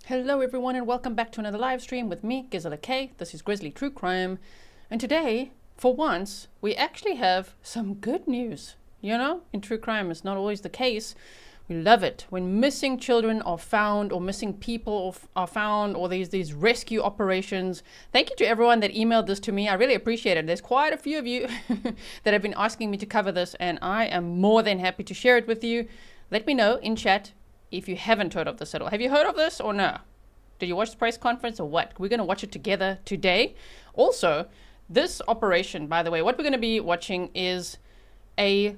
Hello everyone and welcome back to another live stream with me, Grizzly. This is Grizzly True Crime. And today, for once, we actually have some good news. You know, in true crime, it's not always the case. We love it when missing children are found or missing people are found or these rescue operations. Thank you to everyone that emailed this to me. I really appreciate it. There's quite a few of you that have been asking me to cover this and I am more than happy to share it with you. Let me know in chat if you haven't heard of this at all. Have you heard of this or no? Did you watch the press conference or what? We're going to watch it together today. Also, this operation, by the way, what we're going to be watching is an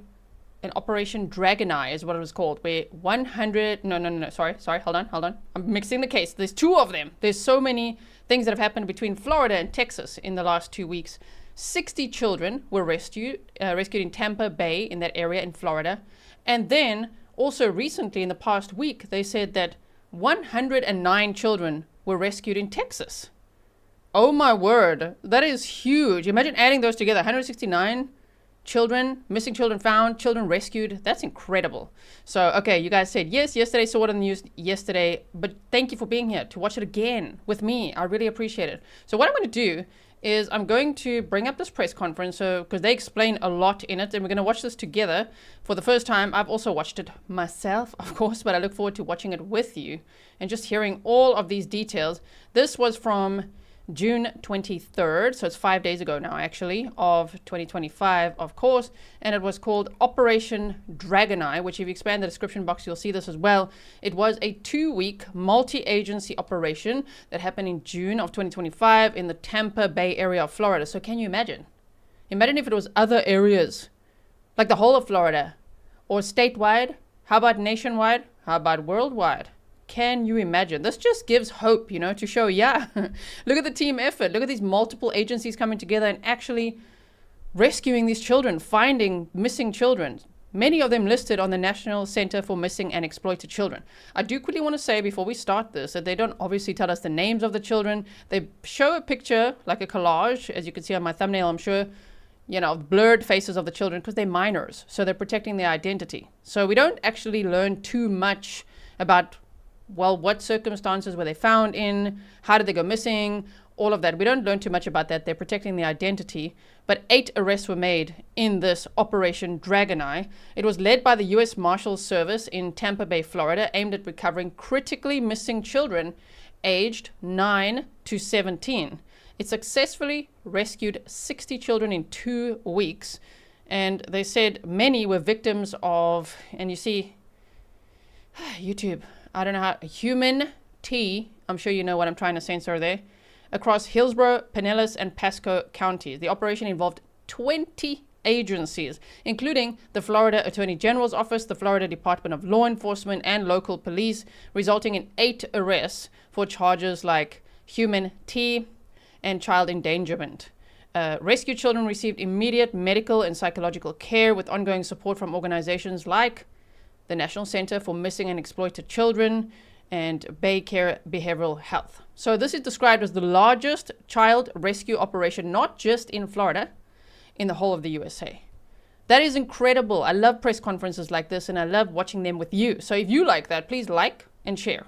Operation Dragon Eye is what it was called, where 100, sorry, hold on. I'm mixing the case. There's two of them. There's so many things that have happened between Florida and Texas in the last 2 weeks. 60 children were rescued in Tampa Bay in that area in Florida. And then also recently in the past week, they said that 109 children were rescued in Texas. Oh my word, that is huge. Imagine adding those together, 169 children, missing children found, children rescued. That's incredible. So, okay, you guys said yes, yesterday, saw it on the news yesterday, but thank you for being here to watch it again with me. I really appreciate it. So what I'm going to do is I'm going to bring up this press conference because they explain a lot in it and we're going to watch this together for the first time. I've also watched it myself, of course, but I look forward to watching it with you and just hearing all of these details. This was from June 23rd, so it's 5 days ago now actually, of 2025, of course, and it was called Operation Dragon Eye, which if you expand the description box, you'll see this as well. It was a 2-week multi-agency operation that happened in June of 2025 in the Tampa Bay area of Florida. So can you imagine? Imagine if it was other areas, like the whole of Florida, or statewide, how about nationwide, how about worldwide? Can you imagine? This just gives hope, you know, to show, yeah, look at the team effort. Look at these multiple agencies coming together and actually rescuing these children, finding missing children. Many of them listed on the National Center for Missing and Exploited Children. I do quickly want to say before we start this that they don't obviously tell us the names of the children. They show a picture, like a collage, as you can see on my thumbnail, I'm sure, you know, blurred faces of the children because they're minors. So they're protecting their identity. So we don't actually learn too much about, well, what circumstances were they found in? How did they go missing? All of that. We don't learn too much about that. They're protecting the identity. But 8 arrests were made in this Operation Dragon Eye. It was led by the U.S. Marshals Service in Tampa Bay, Florida, aimed at recovering critically missing children aged 9 to 17. It successfully rescued 60 children in 2 weeks. And they said many were victims of, and you see, YouTube, I don't know how, human tea, I'm sure you know what I'm trying to censor there, across Hillsborough, Pinellas, and Pasco counties. The operation involved 20 agencies, including the Florida Attorney General's Office, the Florida Department of Law Enforcement, and local police, resulting in 8 arrests for charges like human tea and child endangerment. Rescued children received immediate medical and psychological care with ongoing support from organizations like the National Center for Missing and Exploited Children, and Bay Care Behavioral Health. So this is described as the largest child rescue operation, not just in Florida, in the whole of the USA. That is incredible. I love press conferences like this, and I love watching them with you. So if you like that, please like and share.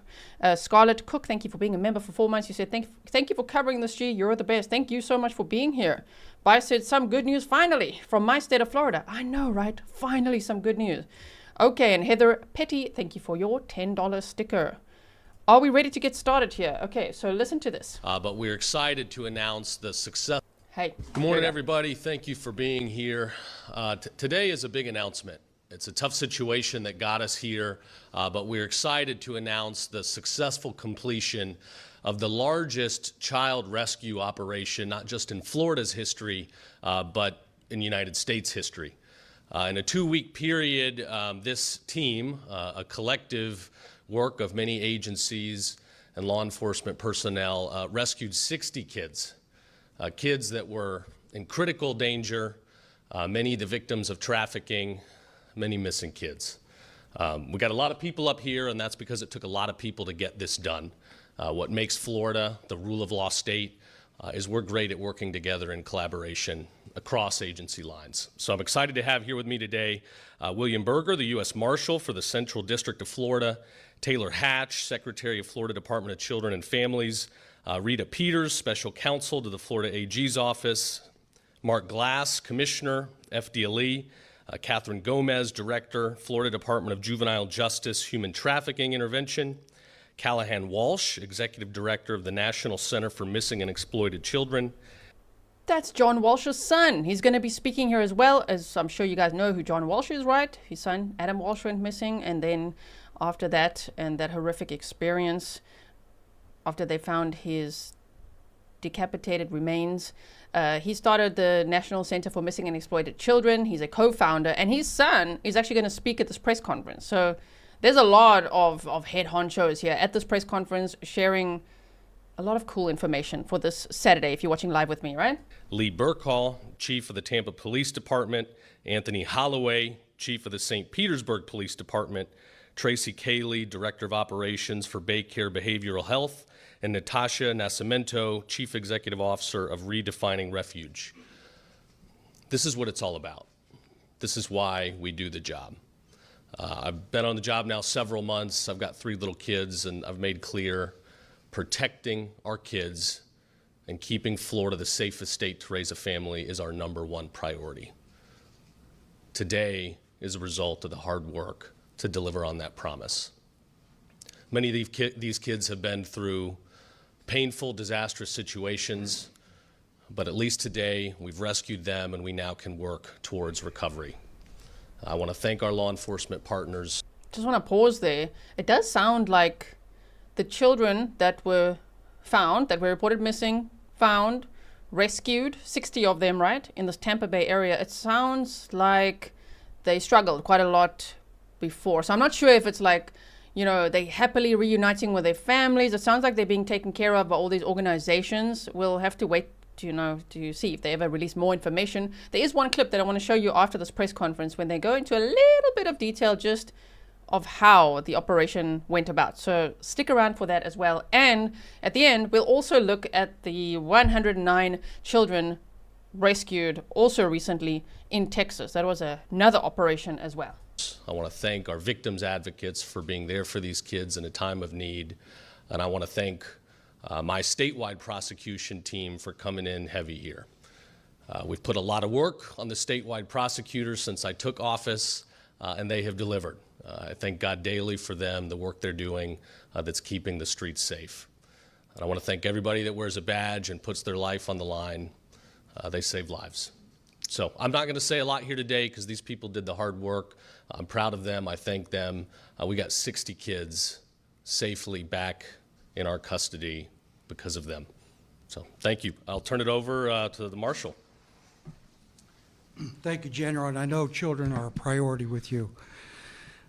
Scarlett Cook, thank you for being a member for 4 months. You said, thank you for covering this, G. You're the best. Thank you so much for being here. Bai said, some good news finally from my state of Florida. I know, right? Finally, some good news. Okay, and Heather Petty, thank you for your $10 sticker. Are we ready to get started here? Okay, so listen to this. But we're excited to announce the success. Hey. Good morning, everybody. Thank you for being here. Today is a big announcement. It's a tough situation that got us here, but we're excited to announce the successful completion of the largest child rescue operation, not just in Florida's history, but in United States history. In a 2-week period, this team, a collective work of many agencies and law enforcement personnel, rescued 60 kids, kids that were in critical danger, many the victims of trafficking, many missing kids. We got a lot of people up here, and that's because it took a lot of people to get this done. What makes Florida the rule of law state is we're great at working together in collaboration across agency lines. So I'm excited to have here with me today William Berger, the U.S. Marshal for the Central District of Florida, Taylor Hatch, Secretary of Florida Department of Children and Families, Rita Peters, Special Counsel to the Florida AG's Office, Mark Glass, Commissioner, FDLE, Catherine Gomez, Director, Florida Department of Juvenile Justice, Human Trafficking Intervention, Callahan Walsh, Executive Director of the National Center for Missing and Exploited Children. That's John Walsh's son. He's going to be speaking here as well, as I'm sure you guys know who John Walsh is, right? His son, Adam Walsh, went missing, and then after that, and that horrific experience, after they found his decapitated remains, he started the National Center for Missing and Exploited Children. He's a co-founder, and his son is actually going to speak at this press conference. So there's a lot of head honchos here at this press conference sharing a lot of cool information for this Saturday, if you're watching live with me, right? Lee Burkhall, Chief of the Tampa Police Department, Anthony Holloway, Chief of the St. Petersburg Police Department, Tracy Cayley, Director of Operations for Baycare Behavioral Health, and Natasha Nascimento, Chief Executive Officer of Redefining Refuge. This is what it's all about. This is why we do the job. I've been on the job now several months. I've got 3 little kids, and I've made clear protecting our kids and keeping Florida the safest state to raise a family is our #1 priority. Today is a result of the hard work to deliver on that promise. Many of these kids have been through painful, disastrous situations, but at least today we've rescued them and we now can work towards recovery. I want to thank our law enforcement partners. Just want to pause there. It does sound like the children that were found, that were reported missing, found, rescued, 60 of them, right, in this Tampa Bay area, it sounds like they struggled quite a lot before. So I'm not sure if it's like, you know, they happily reuniting with their families. It sounds like they're being taken care of by all these organizations. We'll have to wait to see if they ever release more information. There is one clip that I want to show you after this press conference when they go into a little bit of detail just of how the operation went about. So stick around for that as well. And at the end, we'll also look at the 109 children rescued also recently in Texas. That was another operation as well. I want to thank our victims advocates for being there for these kids in a time of need. And I want to thank my statewide prosecution team for coming in heavy here. We've put a lot of work on the statewide prosecutors since I took office, and they have delivered. I thank God daily for them, the work they're doing that's keeping the streets safe. And I want to thank everybody that wears a badge and puts their life on the line. They save lives. So I'm not going to say a lot here today because these people did the hard work. I'm proud of them. I thank them. We got 60 kids safely back in our custody because of them. So thank you. I'll turn it over to the Marshal. Thank you, General, and I know children are a priority with you.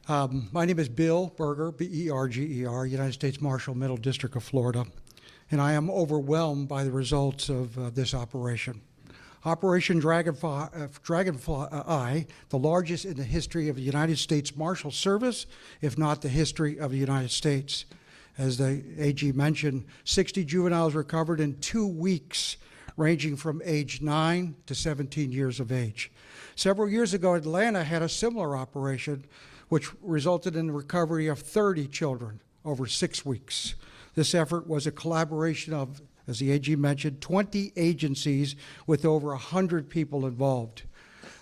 My name is Bill Berger, B-E-R-G-E-R, United States Marshal, Middle District of Florida, and I am overwhelmed by the results of this operation. Operation Dragonfly, the largest in the history of the United States Marshals Service, if not the history of the United States. As the AG mentioned, 60 juveniles recovered in 2 weeks, ranging from age 9 to 17 years of age. Several years ago, Atlanta had a similar operation, which resulted in the recovery of 30 children over 6 weeks. This effort was a collaboration of, as the AG mentioned, 20 agencies with over 100 people involved.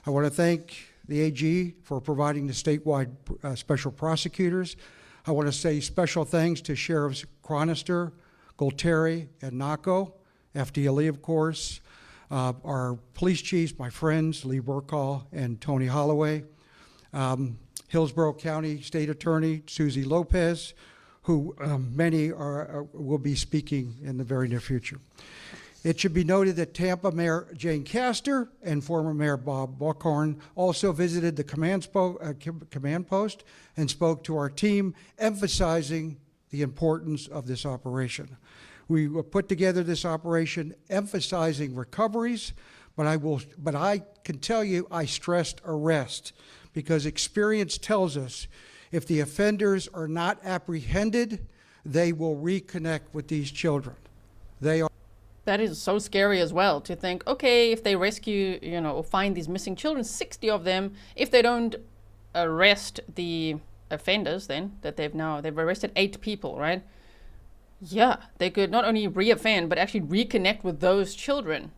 I want to thank the AG for providing the statewide special prosecutors. I want to say special thanks to Sheriffs Chronister, Golteri, and Naco, FDLE, of course, our police chiefs, my friends, Lee Burkhall and Tony Holloway, Hillsborough County State Attorney, Susie Lopez, who many will be speaking in the very near future. It should be noted that Tampa Mayor Jane Castor and former Mayor Bob Buckhorn also visited the command post and spoke to our team, emphasizing the importance of this operation. We put together this operation emphasizing recoveries, but I can tell you I stressed arrest because experience tells us if the offenders are not apprehended, they will reconnect with these children. They are That is so scary as well, to think, okay, if they rescue, or find these missing children, 60 of them, if they don't arrest the offenders then, that they've arrested 8 people, right? Yeah, they could not only reoffend, but actually reconnect with those children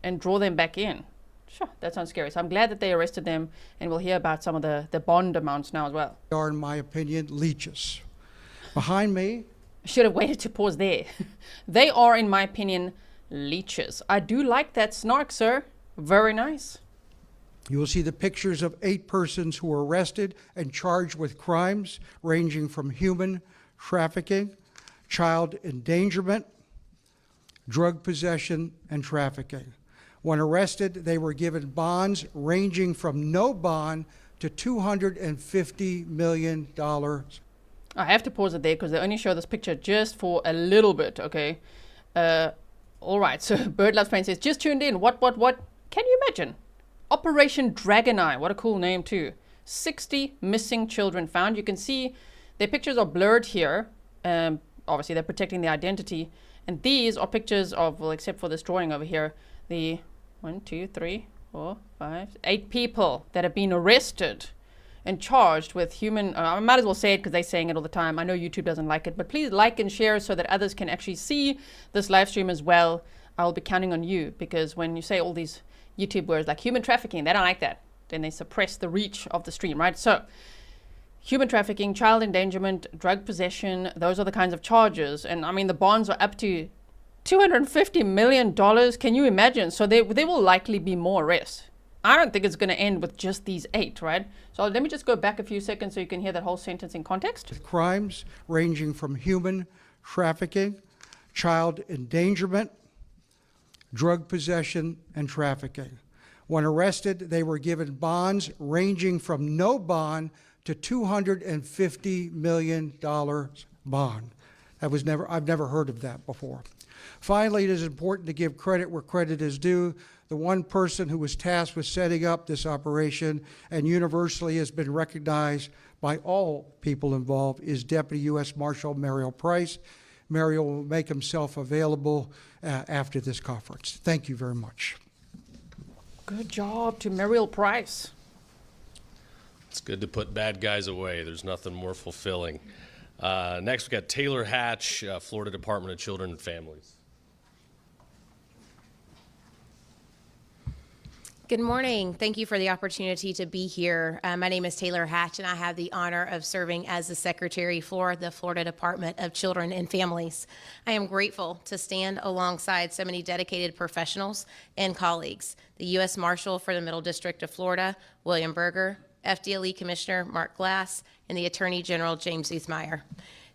and draw them back in. Sure, that sounds scary. So I'm glad that they arrested them, and we'll hear about some of the bond amounts now as well. They are, in my opinion, leeches. Behind me, Should have waited to pause there. They are, in my opinion, leeches. I do like that snark, sir. Very nice. you will see the pictures of 8 persons who were arrested and charged with crimes ranging from human trafficking, child endangerment, drug possession, and trafficking. When arrested, they were given bonds ranging from no bond to $250 million. I have to pause it there because they only show this picture just for a little bit, okay? All right, so Bird Loves Pain says, just tuned in. What? Can you imagine? Operation Dragon Eye. What a cool name, too. 60 missing children found. You can see their pictures are blurred here. Obviously, they're protecting their identity. And these are pictures of, well, except for this drawing over here, the 1, 2, 3, 4, 5, 8 people that have been arrested and charged with human, I might as well say it because they're saying it all the time. I know YouTube doesn't like it, but please like and share so that others can actually see this live stream as well. I'll be counting on you, because when you say all these YouTube words like human trafficking, they don't like that. Then they suppress the reach of the stream, right? So human trafficking, child endangerment, drug possession, those are the kinds of charges. And I mean, the bonds are up to $250 million. Can you imagine? So there will likely be more arrests. I don't think it's going to end with just these 8, right? So let me just go back a few seconds so you can hear that whole sentence in context. Crimes ranging from human trafficking, child endangerment, drug possession, and trafficking. When arrested, they were given bonds ranging from no bond to $250 million bond. I've never heard of that before. Finally, it is important to give credit where credit is due. The one person who was tasked with setting up this operation and universally has been recognized by all people involved is Deputy U.S. Marshal Mariel Price. Mariel will make himself available after this conference. Thank you very much. Good job to Mariel Price. It's good to put bad guys away. There's nothing more fulfilling. Next, we got Taylor Hatch, Florida Department of Children and Families. Good morning. Thank you for the opportunity to be here. My name is Taylor Hatch, and I have the honor of serving as the Secretary for the Florida Department of Children and Families. I am grateful to stand alongside so many dedicated professionals and colleagues. The U.S. Marshal for the Middle District of Florida, William Berger, FDLE Commissioner Mark Glass, and the Attorney General James Uthmeyer.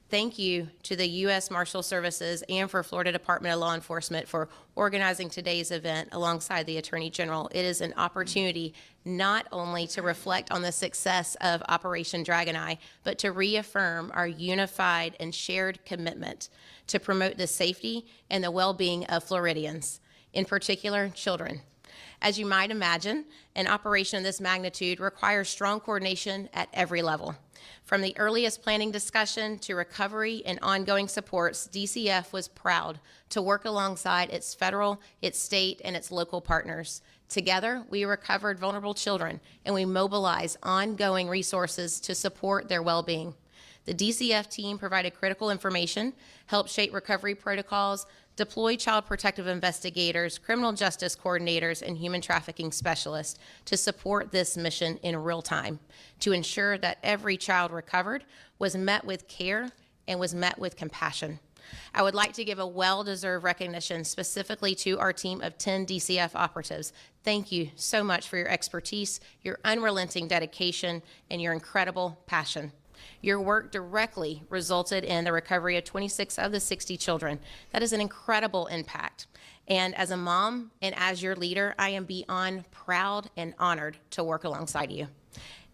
Thank you to the U.S. Marshals Services and for Florida Department of Law Enforcement for organizing today's event alongside the Attorney General. It is an opportunity not only to reflect on the success of Operation Dragon Eye, but to reaffirm our unified and shared commitment to promote the safety and the well-being of Floridians, in particular children. As you might imagine, an operation of this magnitude requires strong coordination at every level. From the earliest planning discussion to recovery and ongoing supports, DCF was proud to work alongside its federal, its state, and its local partners. Together, we recovered vulnerable children, and we mobilized ongoing resources to support their well-being. The DCF team provided critical information, helped shape recovery protocols, deployed child protective investigators, criminal justice coordinators, and human trafficking specialists to support this mission in real time, to ensure that every child recovered was met with care and was met with compassion. I would like to give a well-deserved recognition specifically to our team of 10 DCF operatives. Thank you so much for your expertise, your unrelenting dedication, and your incredible passion. Your work directly resulted in the recovery of 26 of the 60 children. That is an incredible impact. And as a mom and as your leader, I am beyond proud and honored to work alongside you.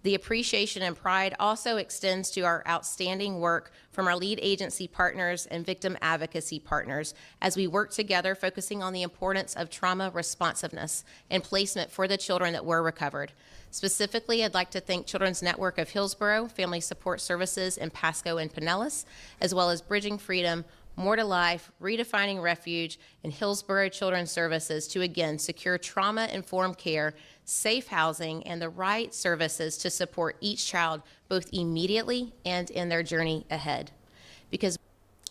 The appreciation and pride also extends to our outstanding work from our lead agency partners and victim advocacy partners as we work together focusing on the importance of trauma responsiveness and placement for the children that were recovered. Specifically, I'd like to thank Children's Network of Hillsborough, Family Support Services in Pasco and Pinellas, as well as Bridging Freedom, More to Life, Redefining Refuge, and Hillsborough Children's Services to again secure trauma-informed care, safe housing, and the right services to support each child both immediately and in their journey ahead. Because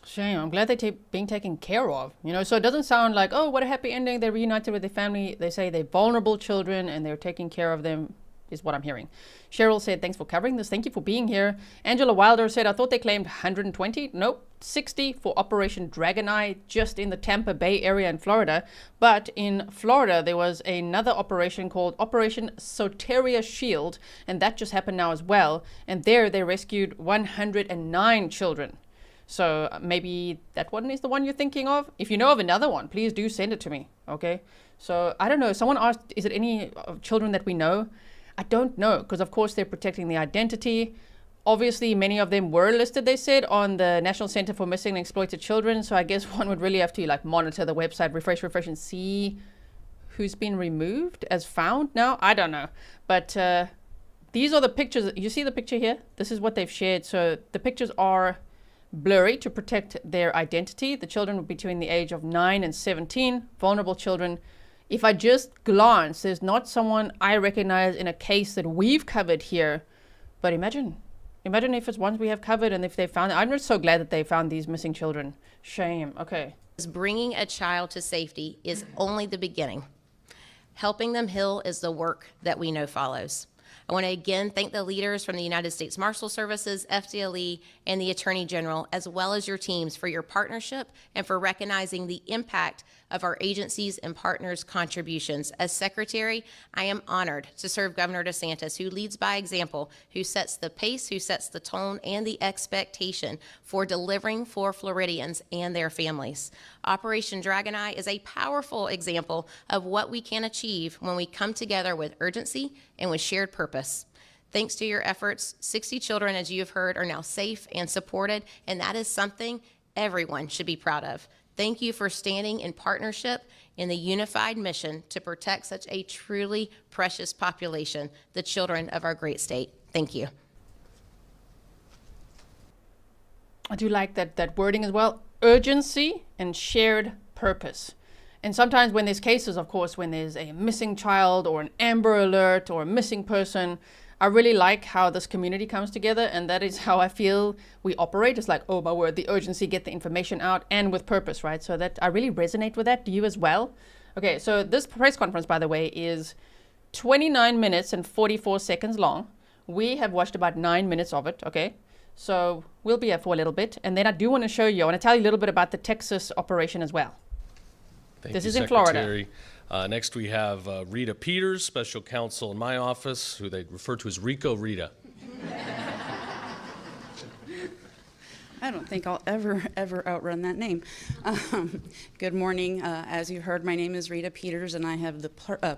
Shame. I'm glad they're being taken care of. You know, so it doesn't sound like, oh, what a happy ending. They're reunited with their family. They say they're vulnerable children and they're taking care of them, is what I'm hearing. Cheryl said, thanks for covering this. Thank you for being here. Angela Wilder said, I thought they claimed 120. Nope, 60 for Operation Dragon Eye just in the Tampa Bay area in Florida. But in Florida, there was another operation called Operation Soteria Shield, and that just happened now as well. And there they rescued 109 children. So maybe that one is the one you're thinking of. If you know of another one, please do send it to me, okay? So I don't know. Someone asked, is it any children that we know? I don't know, because of course they're protecting the identity. Obviously, many of them were listed, they said, on the National Center for Missing and Exploited Children. So I guess one would really have to like monitor the website, refresh, and see who's been removed as found now. I don't know. But these are the pictures. You see the picture here? This is what they've shared. So the pictures are blurry to protect their identity. The children were between the age of 9 and 17, vulnerable children. If I just glance, there's not someone I recognize in a case that we've covered here. But imagine if it's ones we have covered and if they found it. I'm just so glad that they found these missing children. Shame. Okay. bringing a child to safety is only the beginning. Helping them heal is the work that we know follows. I want to again thank the leaders from the United States Marshals Services, FDLE, and the Attorney General, as well as your teams, for your partnership and for recognizing the impact of our agencies and partners' contributions. As Secretary, I am honored to serve Governor DeSantis, who leads by example, who sets the pace, who sets the tone and the expectation for delivering for Floridians and their families. Operation Dragon Eye is a powerful example of what we can achieve when we come together with urgency and with shared purpose. Thanks to your efforts, 60 children, as you have heard, are now safe and supported, and that is something everyone should be proud of. Thank you for standing in partnership in the unified mission to protect such a truly precious population, the children of our great state. Thank you. I do like that wording as well. Urgency and shared purpose. And sometimes when there's cases, of course, when there's a missing child or an Amber Alert or a missing person, I really like how this community comes together, and that is how I feel we operate. It's like, oh my word, the urgency, get the information out, and with purpose, right? So that I really resonate with that. Do you as well? Okay, so this press conference, by the way, is 29 minutes and 44 seconds long. We have watched about 9 minutes of it, okay? So we'll be here for a little bit. And then I do want to show you, I want to tell you a little bit about the Texas operation as well. This is in Florida. Next, we have Rita Peters, special counsel in my office, who they refer to as Rico Rita. I don't think I'll ever outrun that name. Good morning. As you heard, my name is Rita Peters, and I have the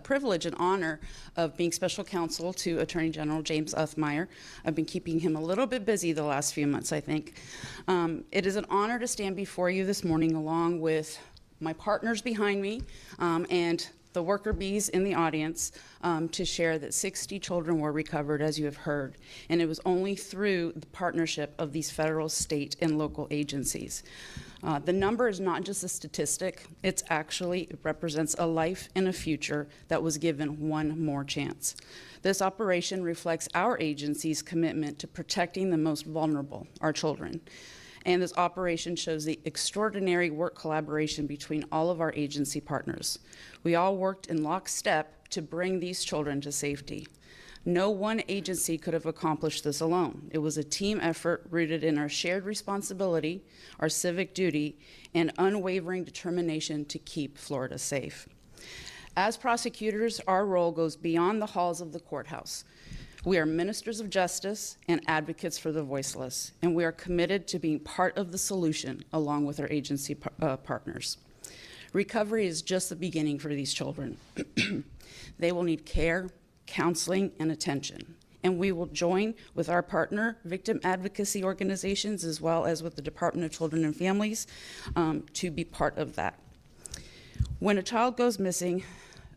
privilege and honor of being special counsel to Attorney General James Uthmeyer. I've been keeping him a little bit busy the last few months, I think. It is an honor to stand before you this morning along with my partners behind me and the worker bees in the audience to share that 60 children were recovered, as you have heard, and it was only through the partnership of these federal, state, and local agencies. The number is not just a statistic, it represents a life and a future that was given one more chance. This operation reflects our agency's commitment to protecting the most vulnerable, our children. And this operation shows the extraordinary work collaboration between all of our agency partners. We all worked in lockstep to bring these children to safety. No one agency could have accomplished this alone. It was a team effort rooted in our shared responsibility, our civic duty, and unwavering determination to keep Florida safe. As prosecutors, our role goes beyond the halls of the courthouse. We are ministers of justice and advocates for the voiceless, and we are committed to being part of the solution along with our agency partners. Recovery is just the beginning for these children. They will need care, counseling, and attention, and we will join with our partner victim advocacy organizations as well as with the Department of Children and Families to be part of that. When a child goes missing,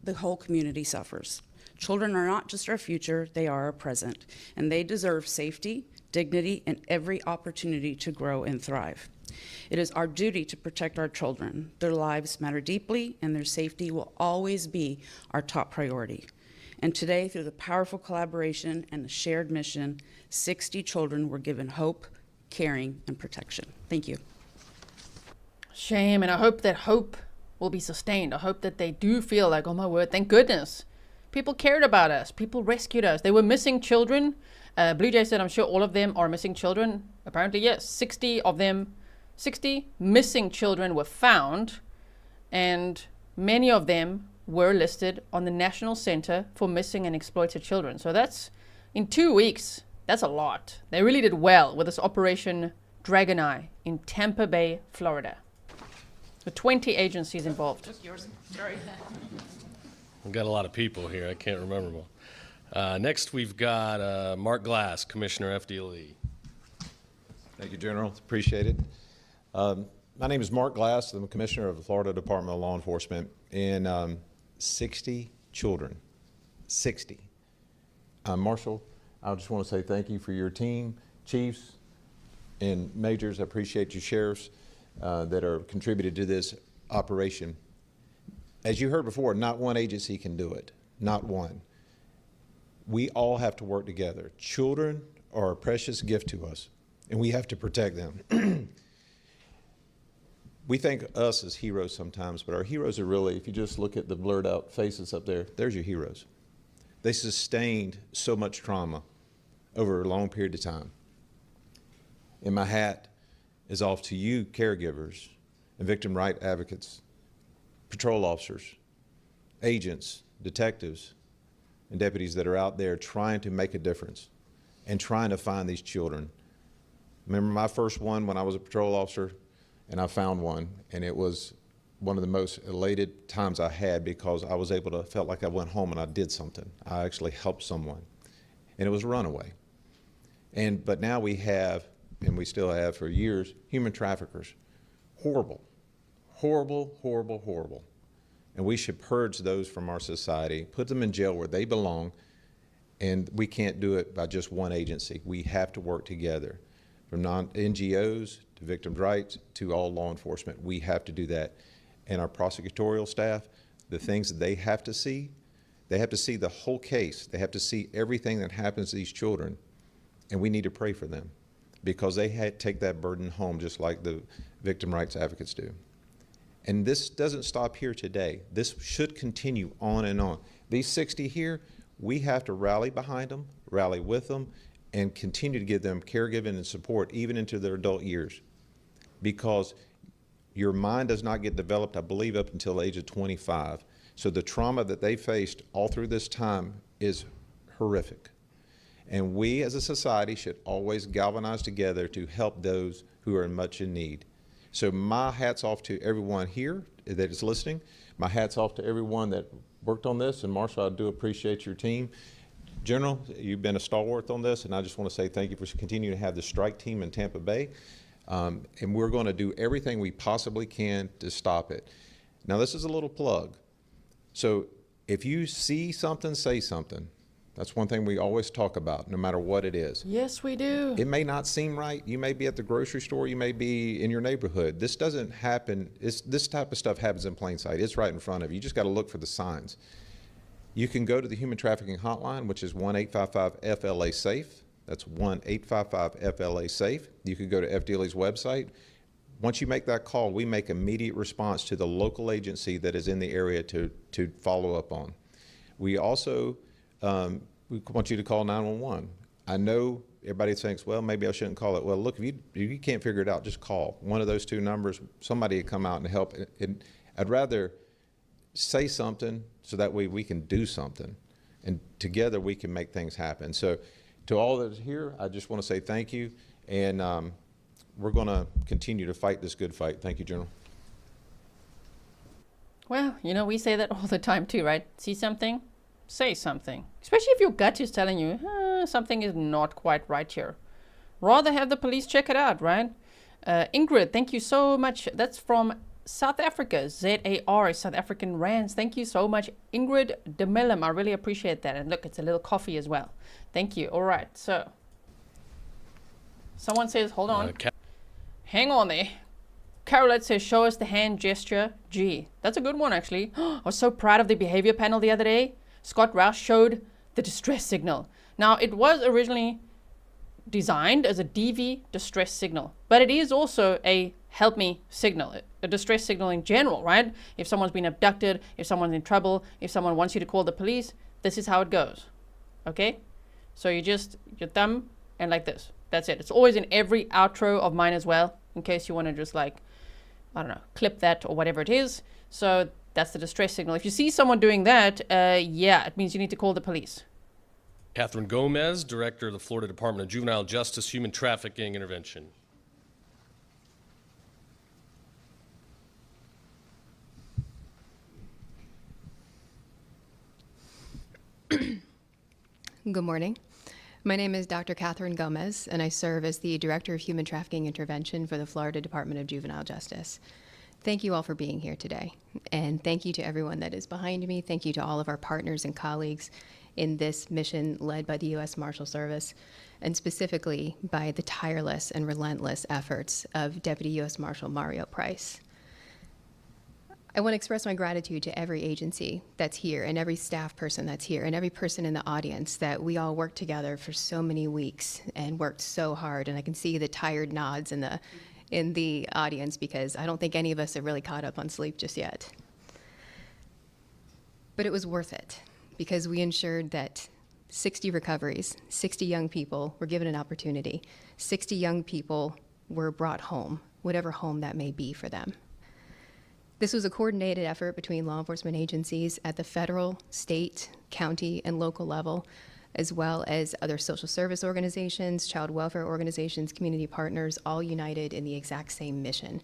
the whole community suffers. Children are not just our future, they are our present, and they deserve safety, dignity, and every opportunity to grow and thrive. It is our duty to protect our children. Their lives matter deeply, and their safety will always be our top priority. And today, through the powerful collaboration and the shared mission, 60 children were given hope, caring, and protection. Thank you. Shame, and I hope that hope will be sustained. I hope that they do feel like, oh my word, thank goodness. People cared about us. People rescued us. They were missing children. Blue Jay said, I'm sure all of them are missing children. Apparently, yes, 60 of them, 60 missing children were found, and many of them were listed on the National Center for Missing and Exploited Children. So that's, in 2 weeks, that's a lot. They really did well with this Operation Dragon Eye in Tampa Bay, Florida. So 20 agencies involved. We've got a lot of people here. I can't remember them all. Next, we've got Mark Glass, Commissioner FDLE. Thank you, General. Appreciate it. My name is Mark Glass. I'm the Commissioner of the Florida Department of Law Enforcement. And 60 children, 60. Marshal, I just want to say thank you for your team, chiefs and majors. I appreciate you, sheriffs, that are contributed to this operation. As you heard before, not one agency can do it, not one. We all have to work together. Children are a precious gift to us, and we have to protect them. We think us as heroes sometimes, but our heroes are really, if you just look at the blurred out faces up there, there's your heroes. They sustained so much trauma over a long period of time. And my hat is off to you, caregivers and victim right advocates, patrol officers, agents, detectives, and deputies that are out there trying to make a difference and trying to find these children. Remember my first one when I was a patrol officer, and I found one, and it was one of the most elated times I had because I was able to, felt like I went home and I did something. I actually helped someone, and it was a runaway. But now we have, and we still have for years, human traffickers. Horrible, horrible, horrible, horrible. And we should purge those from our society, put them in jail where they belong, and we can't do it by just one agency. We have to work together. From NGOs to victims' rights to all law enforcement, we have to do that. And our prosecutorial staff, the things that they have to see the whole case. They have to see everything that happens to these children. And we need to pray for them because they take that burden home just like the victim rights advocates do. And this doesn't stop here today. This should continue on and on. These 60 here, we have to rally behind them, rally with them, and continue to give them caregiving and support even into their adult years. Because your mind does not get developed, I believe, up until the age of 25. So the trauma that they faced all through this time is horrific. And we as a society should always galvanize together to help those who are much in need. So my hat's off to everyone here that is listening. My hat's off to everyone that worked on this. And Marshall, I do appreciate your team. General, you've been a stalwart on this, and I just want to say thank you for continuing to have the strike team in Tampa Bay. And we're going to do everything we possibly can to stop it. Now, this is a little plug. So if you see something, say something. That's one thing we always talk about, no matter what it is. Yes, we do. It may not seem right. You may be at the grocery store. You may be in your neighborhood. This doesn't happen. This type of stuff happens in plain sight. It's right in front of you. You just got to look for the signs. You can go to the human trafficking hotline, which is 1-855-FLA-SAFE. That's 1-855-FLA-SAFE. You can go to FDLE's website. Once you make that call, we make immediate response to the local agency that is in the area to follow up on. We also we want you to call 911. I know everybody thinks, well, maybe I shouldn't call it. Well, look, if you can't figure it out, just call. One of those two numbers, somebody will come out and help. And I'd rather say something so that way we can do something. And together we can make things happen. So to all that is here, I just want to say thank you. And we're going to continue to fight this good fight. Thank you, General. Well, you know, we say that all the time too, right? See something? Say something. Especially if your gut is telling you something is not quite right here. Rather have the police check it out, right? Ingrid, thank you so much. That's from South Africa. ZAR, South African Rands. Thank you so much, Ingrid de Millem. I really appreciate that. And look, it's a little coffee as well. Thank you. All right, so Someone says, hold on. Hang on there. Carolette says, show us the hand gesture G. That's a good one, actually. I was so proud of the behavior panel the other day. Scott Rouse showed the distress signal. Now, it was originally designed as a DV distress signal, but it is also a help me signal, a distress signal in general, right? If someone's been abducted, if someone's in trouble, if someone wants you to call the police, this is how it goes, okay? So you just, your thumb and like this. That's it. It's always in every outro of mine as well, in case you want to just like, I don't know, clip that or whatever it is. So that's the distress signal. If you see someone doing that, yeah, it means you need to call the police. Catherine Gomez, Director of the Florida Department of Juvenile Justice, Human Trafficking Intervention. Good morning. My name is Dr. Catherine Gomez, and I serve as the Director of Human Trafficking Intervention for the Florida Department of Juvenile Justice. Thank you all for being here today, and thank you to everyone that is behind me. Thank you to all of our partners and colleagues in this mission led by the U.S. Marshals Service, and specifically by the tireless and relentless efforts of Deputy U.S. Marshal Mario Price. I want to express my gratitude to every agency that's here and every staff person that's here and every person in the audience that we all worked together for so many weeks and worked so hard. And I can see the tired nods in the audience because I don't think any of us have really caught up on sleep just yet. But it was worth it because we ensured that 60 recoveries, 60 young people were given an opportunity, 60 young people were brought home, whatever home that may be for them. This was a coordinated effort between law enforcement agencies at the federal, state, county, and local level, as well as other social service organizations, child welfare organizations, community partners, all united in the exact same mission,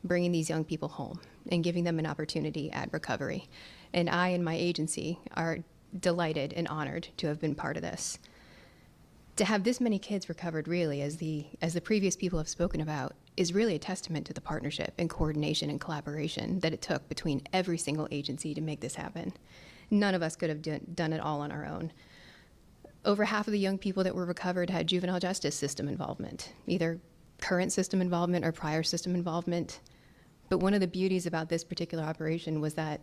bringing these young people home and giving them an opportunity at recovery. And I and my agency are delighted and honored to have been part of this. To have this many kids recovered, really, as the previous people have spoken about, is really a testament to the partnership and coordination and collaboration that it took between every single agency to make this happen. None of us could have done it all on our own. Over half of the young people that were recovered had juvenile justice system involvement, either current system involvement or prior system involvement. But one of the beauties about this particular operation was that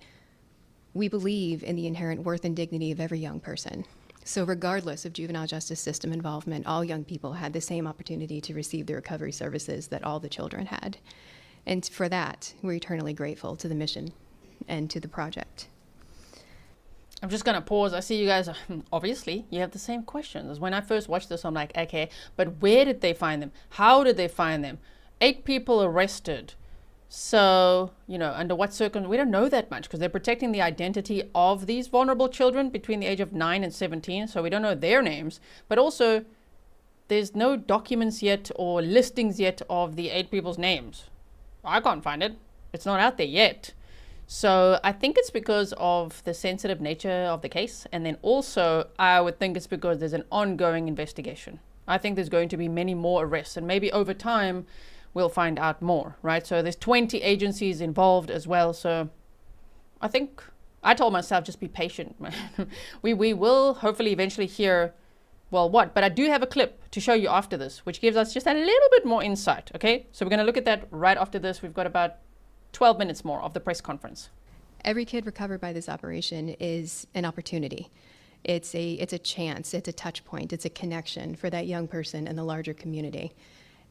we believe in the inherent worth and dignity of every young person. So regardless of juvenile justice system involvement, all young people had the same opportunity to receive the recovery services that all the children had. And for that, we're eternally grateful to the mission and to the project. I'm just going to pause. I see you guys, obviously, you have the same questions. When I first watched this, I'm like, okay, but where did they find them? How did they find them? 8 people arrested. So, you know, under what circumstances? We don't know that much because they're protecting the identity of these vulnerable children between the age of 9 and 17. So we don't know their names. But also, there's no documents yet or listings yet of the 8 people's names. I can't find it. It's not out there yet. So I think it's because of the sensitive nature of the case. And then also, I would think it's because there's an ongoing investigation. I think there's going to be many more arrests. And maybe over time, we'll find out more, right? So there's 20 agencies involved as well. So I think I told myself, just be patient. we will hopefully eventually hear, well, what? But I do have a clip to show you after this, which gives us just a little bit more insight, okay? So we're going to look at that right after this. We've got about 12 minutes more of the press conference. Every kid recovered by this operation is an opportunity. It's a chance, it's a touch point, it's a connection for that young person and the larger community.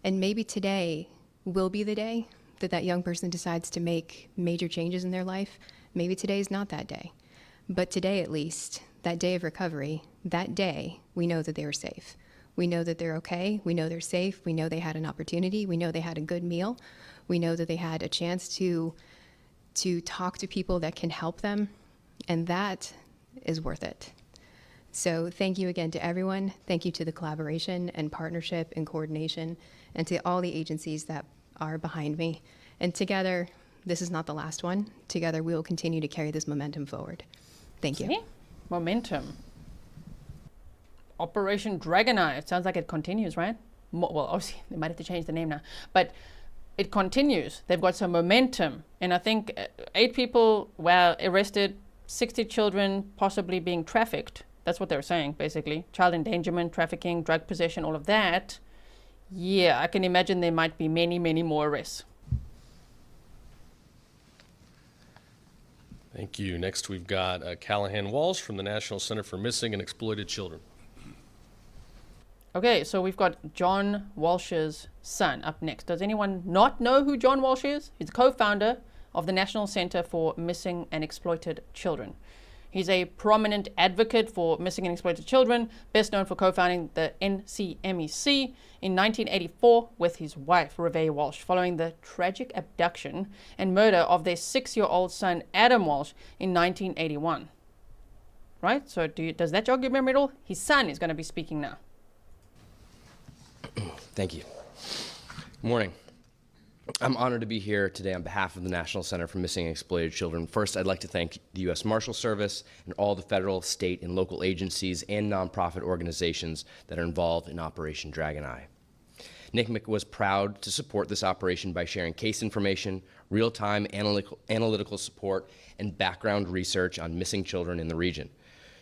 And maybe today will be the day that that young person decides to make major changes in their life. Maybe today is not that day. But today, at least, that day of recovery, that day, we know that they were safe. We know that they're okay. We know they're safe. We know they had an opportunity. We know they had a good meal. We know that they had a chance to talk to people that can help them. And that is worth it. So thank you again to everyone. Thank you to the collaboration and partnership and coordination and to all the agencies that are behind me. And together, this is not the last one. Together, we will continue to carry this momentum forward. Thank you. See? Momentum. Operation Dragon Eye. It sounds like it continues, right? Well, obviously, they might have to change the name now. But it continues. They've got some momentum. And I think 8 people were arrested, 60 children possibly being trafficked. That's what they're saying, basically. Child endangerment, trafficking, drug possession, all of that. Yeah, I can imagine there might be many, many more arrests. Thank you. Next, we've got Callahan Walsh from the National Center for Missing and Exploited Children. Okay, so we've got John Walsh's son up next. Does anyone not know who John Walsh is? He's the co-founder of the National Center for Missing and Exploited Children. He's a prominent advocate for missing and exploited children, best known for co-founding the ncmec in 1984 with his wife, Reve Walsh, following the tragic abduction and murder of their 6-year-old son, Adam Walsh, in 1981. Right? So does that jog your memory at all? His son is going to be speaking now. Thank you. Good morning. I'm honored to be here today on behalf of the National Center for Missing and Exploited Children. First, I'd like to thank the U.S. Marshals Service and all the federal, state, and local agencies and nonprofit organizations that are involved in Operation Dragon Eye. ncmec was proud to support this operation by sharing case information, real-time analytical support, and background research on missing children in the region.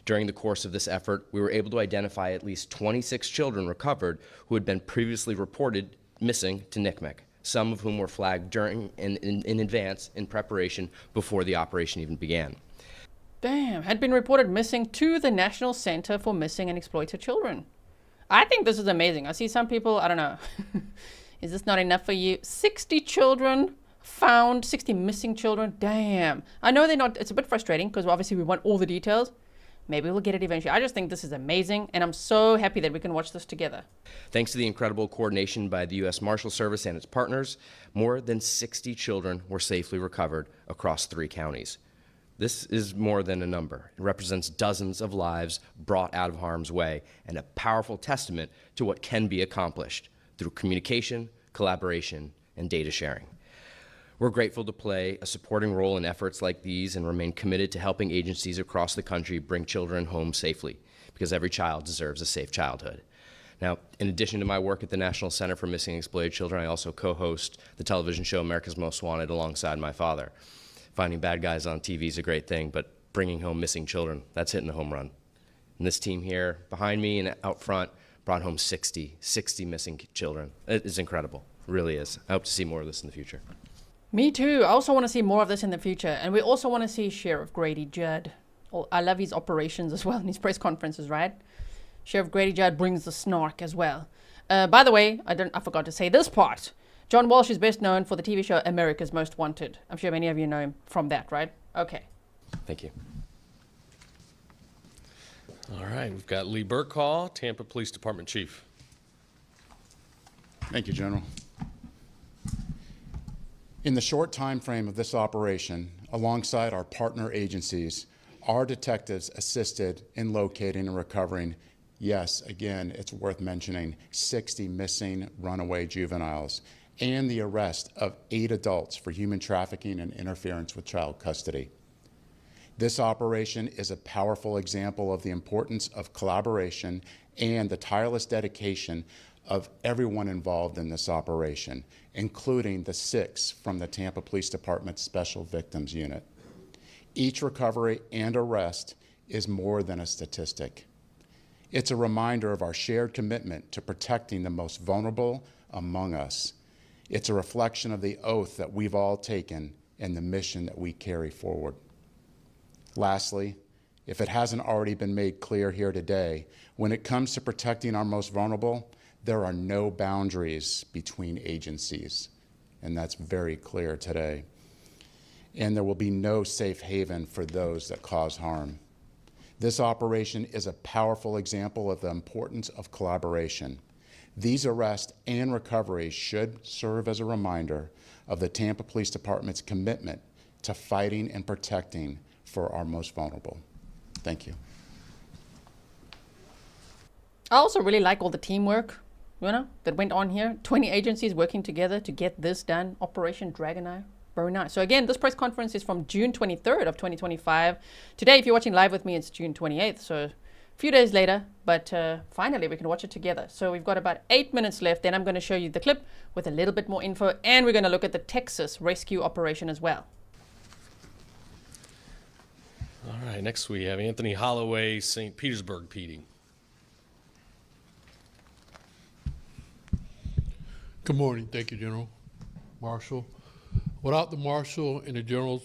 During the course of this effort, we were able to identify at least 26 children recovered who had been previously reported missing to ncmec, some of whom were flagged during and in advance in preparation before the operation even began. Damn, had been reported missing to the National Center for Missing and Exploited Children. I think this is amazing. I see some people, I don't know, is this not enough for you? 60 children found, 60 missing children, damn. I know they're not, it's a bit frustrating because obviously we want all the details. Maybe we'll get it eventually. I just think this is amazing, and I'm so happy that we can watch this together. Thanks to the incredible coordination by the U.S. Marshals Service and its partners, more than 60 children were safely recovered across 3 counties. This is more than a number. It represents dozens of lives brought out of harm's way and a powerful testament to what can be accomplished through communication, collaboration, and data sharing. We're grateful to play a supporting role in efforts like these and remain committed to helping agencies across the country bring children home safely, because every child deserves a safe childhood. Now, in addition to my work at the National Center for Missing and Exploited Children, I also co-host the television show America's Most Wanted alongside my father. Finding bad guys on TV is a great thing, but bringing home missing children, that's hitting a home run. And this team here behind me and out front brought home 60 missing children. It is incredible, it really is. I hope to see more of this in the future. Me too. I also want to see more of this in the future. And we also want to see Sheriff Grady Judd. I love his operations as well and his press conferences, right? Sheriff Grady Judd brings the snark as well. By the way, I forgot to say this part. John Walsh is best known for the TV show America's Most Wanted. I'm sure many of you know him from that, right? Okay. Thank you. All right, we've got Lee Burkhall, Tampa Police Department Chief. Thank you, General. In the short time frame of this operation, alongside our partner agencies, our detectives assisted in locating and recovering, yes, again, it's worth mentioning, 60 missing runaway juveniles and the arrest of 8 adults for human trafficking and interference with child custody. This operation is a powerful example of the importance of collaboration and the tireless dedication of everyone involved in this operation, including the 6 from the Tampa Police Department Special Victims Unit. Each recovery and arrest is more than a statistic. It's a reminder of our shared commitment to protecting the most vulnerable among us. It's a reflection of the oath that we've all taken and the mission that we carry forward. Lastly, if it hasn't already been made clear here today, when it comes to protecting our most vulnerable, there are no boundaries between agencies, and that's very clear today. And there will be no safe haven for those that cause harm. This operation is a powerful example of the importance of collaboration. These arrests and recoveries should serve as a reminder of the Tampa Police Department's commitment to fighting and protecting for our most vulnerable. Thank you. I also really like all the teamwork, that went on here. 20 agencies working together to get this done. Operation Dragon Eye. Very nice. So again, this press conference is from June 23rd of 2025. Today, if you're watching live with me, it's June 28th. So a few days later, but finally we can watch it together. So we've got about 8 minutes left. Then I'm going to show you the clip with a little bit more info, and we're going to look at the Texas rescue operation as well. All right, next we have Anthony Holloway, St. Petersburg PD. Good morning. Thank you, General Marshal. Without the Marshal and the Generals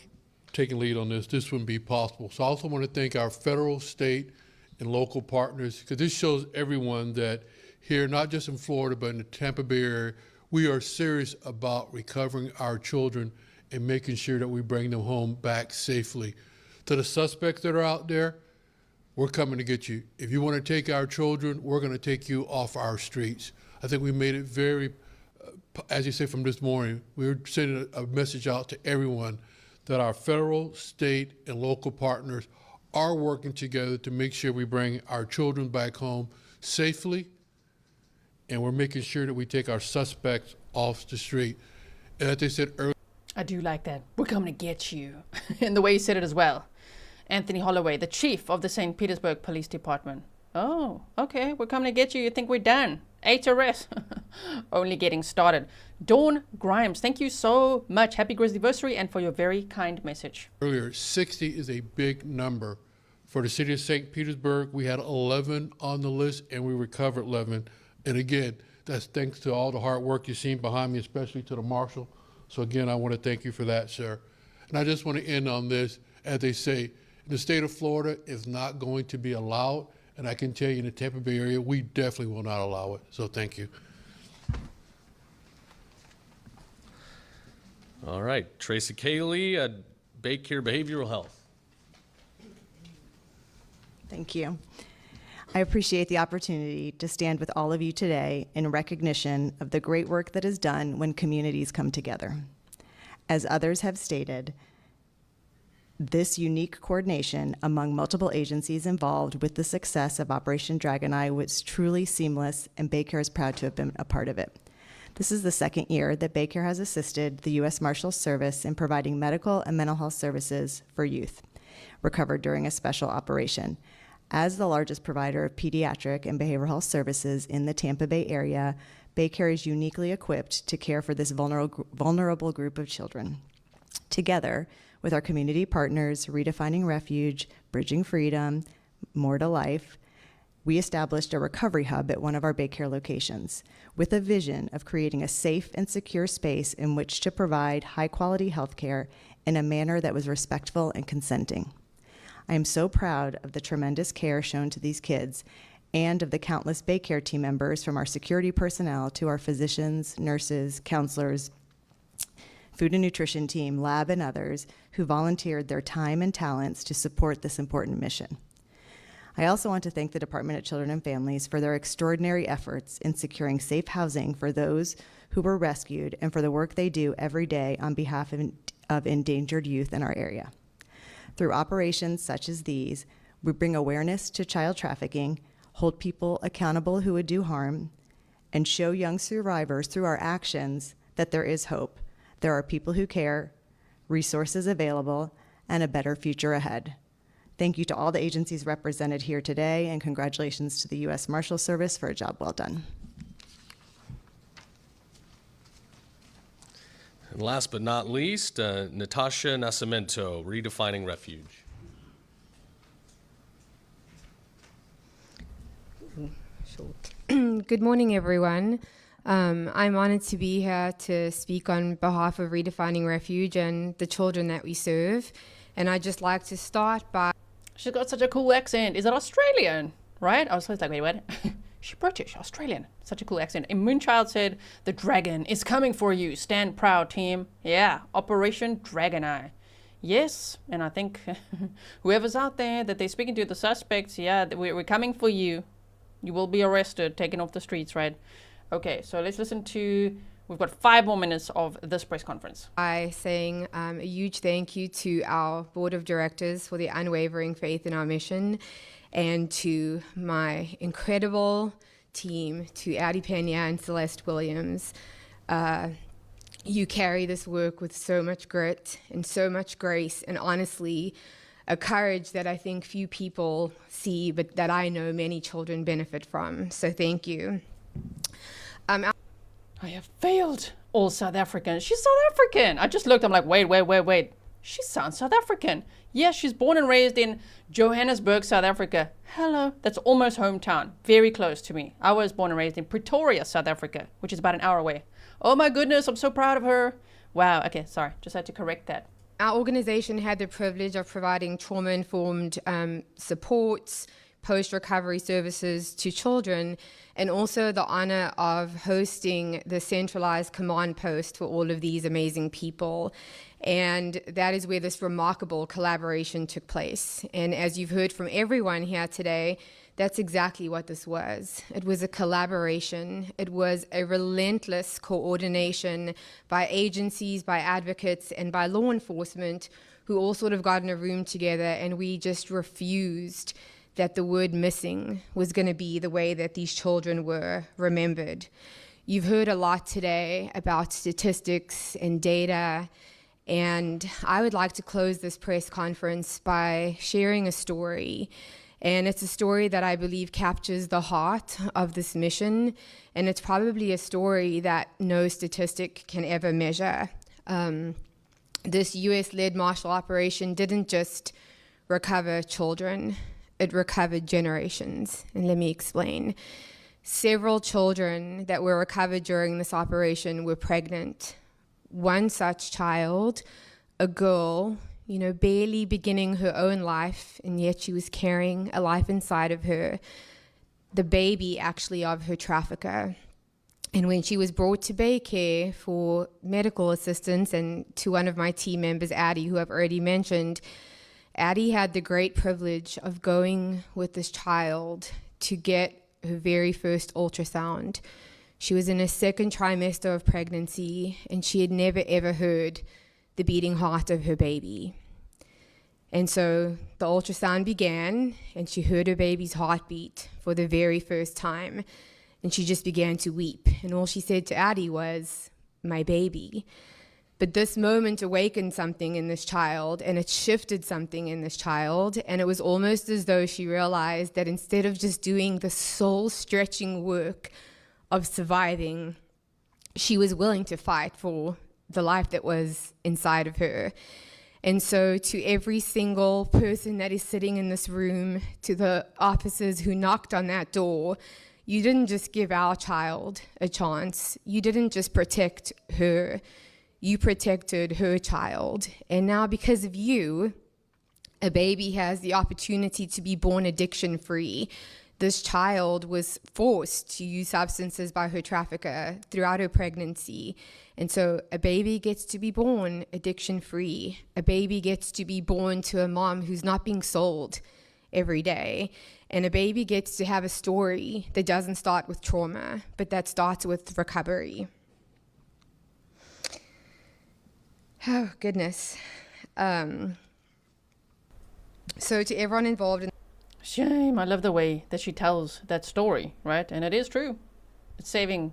taking lead on this wouldn't be possible. So I also want to thank our federal, state, and local partners, because this shows everyone that here, not just in Florida, but in the Tampa Bay area, we are serious about recovering our children and making sure that we bring them home back safely. To the suspects that are out there, we're coming to get you. If you want to take our children, we're going to take you off our streets. I think we made it very, as you say from this morning, we're sending a message out to everyone that our federal, state, and local partners are working together to make sure we bring our children back home safely, and we're making sure that we take our suspects off the street. And as they said earlier, I do like that. We're coming to get you. And the way he said it as well. Anthony Holloway, the chief of the St. Petersburg Police Department. Oh, okay, we're coming to get you. You think we're done? 8 arrests. Only getting started. Dawn Grimes, thank you so much. Happy Grizzlyversary and for your very kind message. Earlier, 60 is a big number. For the city of St. Petersburg, we had 11 on the list and we recovered 11. And again, that's thanks to all the hard work you've seen behind me, especially to the Marshal. So again, I want to thank you for that, sir. And I just want to end on this. As they say, the state of Florida is not going to be allowed. And I can tell you in the Tampa Bay area, we definitely will not allow it. So thank you. All right, Tracy Cayley, Baycare Behavioral Health. Thank you. I appreciate the opportunity to stand with all of you today in recognition of the great work that is done when communities come together. As others have stated, this unique coordination among multiple agencies involved with the success of Operation Dragon Eye was truly seamless, and Baycare is proud to have been a part of it. This is the second year that Baycare has assisted the U.S. Marshals Service in providing medical and mental health services for youth recovered during a special operation. As the largest provider of pediatric and behavioral health services in the Tampa Bay area, Baycare is uniquely equipped to care for this vulnerable group of children. Together, with our community partners, Redefining Refuge, Bridging Freedom, More to Life, we established a recovery hub at one of our Baycare locations with a vision of creating a safe and secure space in which to provide high-quality health care in a manner that was respectful and consenting. I am so proud of the tremendous care shown to these kids and of the countless Baycare team members, from our security personnel to our physicians, nurses, counselors, food and nutrition team, lab, and others who volunteered their time and talents to support this important mission. I also want to thank the Department of Children and Families for their extraordinary efforts in securing safe housing for those who were rescued and for the work they do every day on behalf of endangered youth in our area. Through operations such as these, we bring awareness to child trafficking, hold people accountable who would do harm, and show young survivors through our actions that there is hope. There are people who care, resources available, and a better future ahead. Thank you to all the agencies represented here today, and congratulations to the U.S. Marshals Service for a job well done. And last but not least, Natasha Nascimento, Redefining Refuge. Good morning, everyone. I'm honored to be here to speak on behalf of Redefining Refuge and the children that we serve. And I'd just like to start by... She's got such a cool accent. Is it Australian? Right? I was like, wait, what? She's British, Australian. Such a cool accent. And Moonchild said, the dragon is coming for you. Stand proud, team. Yeah, Operation Dragon Eye. Yes, and I think whoever's out there that they're speaking to, the suspects, yeah, we're coming for you. You will be arrested, taken off the streets, right? Okay, so let's listen to, we've got 5 more minutes of this press conference. By saying a huge thank you to our board of directors for the unwavering faith in our mission, and to my incredible team, to Addie Pena and Celeste Williams. You carry this work with so much grit and so much grace, and honestly, a courage that I think few people see, but that I know many children benefit from. So thank you. I have failed all South Africans. She's South African. I just looked, I'm like, wait. She sounds South African. Yes, she's born and raised in Johannesburg, South Africa. Hello, that's almost hometown, very close to me. I was born and raised in Pretoria, South Africa, which is about an hour away. oh my goodness, I'm so proud of her. Wow, okay, sorry, just had to correct that. Our organization had the privilege of providing trauma-informed supports, post-recovery services to children, and also the honor of hosting the centralized command post for all of these amazing people. And that is where this remarkable collaboration took place. And as you've heard from everyone here today, that's exactly what this was. It was a collaboration. It was a relentless coordination by agencies, by advocates, and by law enforcement who all sort of got in a room together, and we just refused that the word missing was going to be the way that these children were remembered. You've heard a lot today about statistics and data, and I would like to close this press conference by sharing a story. And it's a story that I believe captures the heart of this mission, and it's probably a story that no statistic can ever measure. This US-led Marshall operation didn't just recover children, it recovered generations. And let me explain. Several children that were recovered during this operation were pregnant. One such child, a girl, barely beginning her own life, and yet she was carrying a life inside of her, the baby actually of her trafficker. And when she was brought to Baycare for medical assistance, and to one of my team members, Addie, who I've already mentioned, Addie had the great privilege of going with this child to get her very first ultrasound. She was in her second trimester of pregnancy, and she had never ever heard the beating heart of her baby. And so the ultrasound began, and she heard her baby's heartbeat for the very first time, and she just began to weep. And all she said to Addie was, "My baby." But this moment awakened something in this child, and it shifted something in this child, and it was almost as though she realized that instead of just doing the soul-stretching work of surviving, she was willing to fight for the life that was inside of her. And so to every single person that is sitting in this room, to the officers who knocked on that door, you didn't just give our child a chance. You didn't just protect her. You protected her child. And now because of you, a baby has the opportunity to be born addiction-free. This child was forced to use substances by her trafficker throughout her pregnancy. And so a baby gets to be born addiction-free. A baby gets to be born to a mom who's not being sold every day. And a baby gets to have a story that doesn't start with trauma, but that starts with recovery. Oh, goodness. So to everyone involved in Shame. I love the way that she tells that story, right? And it is true. It's saving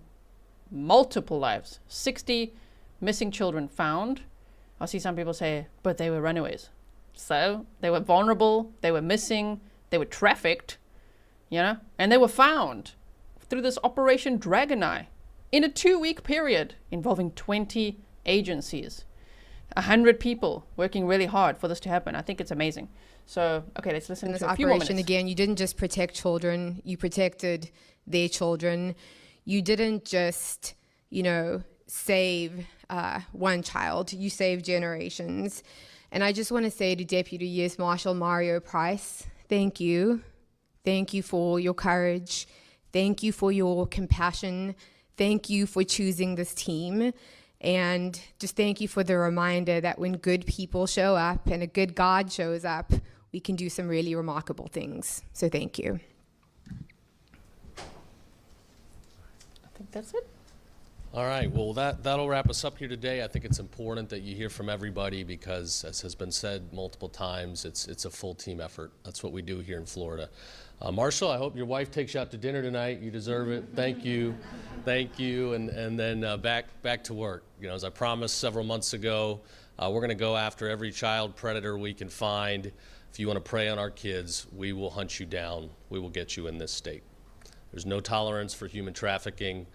multiple lives. 60 missing children found. I see some people say, but they were runaways. So they were vulnerable, they were missing, they were trafficked, and they were found through this Operation Dragon Eye in a 2-week period involving 20 agencies. 100 people working really hard for this to happen. I think it's amazing. So, okay, let's listen to a few more minutes. Again, you didn't just protect children, you protected their children. You didn't just, save one child, you saved generations. And I just want to say to Deputy U.S. Marshal Mario Price, thank you. Thank you for your courage. Thank you for your compassion. Thank you for choosing this team. And just thank you for the reminder that when good people show up and a good God shows up, we can do some really remarkable things. So thank you. I think that's it. All right, well, that'll wrap us up here today. I think it's important that you hear from everybody because, as has been said multiple times, it's a full team effort. That's what we do here in Florida. Marshall, I hope your wife takes you out to dinner tonight. You deserve it. Thank you. Thank you. And then back to work. As I promised several months ago, we're going to go after every child predator we can find. If you want to prey on our kids, we will hunt you down. We will get you in this state. There's no tolerance for human trafficking.